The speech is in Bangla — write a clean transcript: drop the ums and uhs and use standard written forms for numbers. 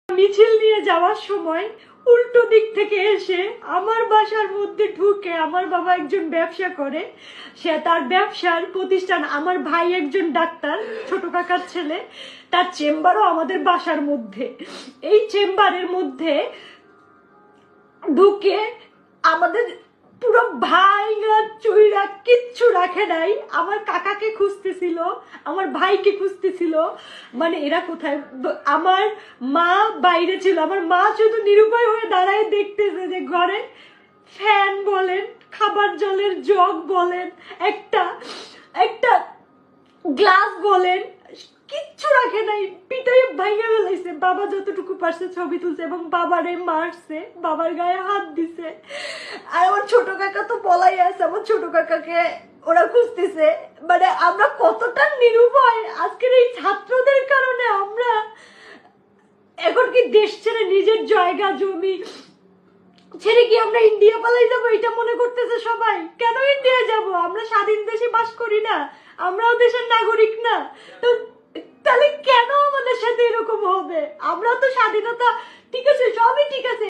মিছিল নিয়ে যাওয়ার সময় উল্টো দিক থেকে এসে আমার বাসার মধ্যে ঢুকে, আমার বাবা একজন ব্যবসা করে, সে তার ব্যবসার প্রতিষ্ঠান, আমার ভাই একজন ডাক্তার, ছোট কাকার ছেলে, তার চেম্বারও আমাদের বাসার মধ্যে। এই চেম্বারের মধ্যে ঢুকে আমাদের পুরো ভাইরা চুইরা কিচ্ছু রাখে নাই, আমার কাকাকে খুঁজতেছিল, আমার ভাইকে খুঁজতেছিল, মানে এরা কোথায়। আমার মা বাইরে ছিল, আমার মা শুধু নিরুপায় হয়ে দাঁড়ায় দেখতেছে যে ঘরে ফ্যান বলেন, খাবার জলের জগ বলেন, একটা একটা গ্লাস বলেন, কিচ্ছু রাখে নাই, পিটাই ভাইয়া ফেলাইছে। বাবা যতটুকু পারছে ছবি তুলছে এবং বাবারে মারছে, বাবার গায়ে হাত দিছে। আর আমার ছোট কাকা তো বলাই আছে, আমার ছোট কাকাকে ওরা খুঁজতেছে। মানে আমরা কতটা নিরুপায় আজকের এই ছাত্রদের কারণে। আমরা এখন কি দেশ ছেড়ে, নিজের জায়গা জমি ছেড়ে কি আমরা ইন্ডিয়া পালাই যাবো, এটা মনে করতেছে সবাই। কেন ইন্ডিয়া যাব? আমরা স্বাধীন দেশে বাস করি না? আমরাও দেশের নাগরিক না? তো তাহলে কেন আমাদের সাথে এরকম হবে? আমরা তো স্বাধীনতা, ঠিক আছে, সবই ঠিক আছে,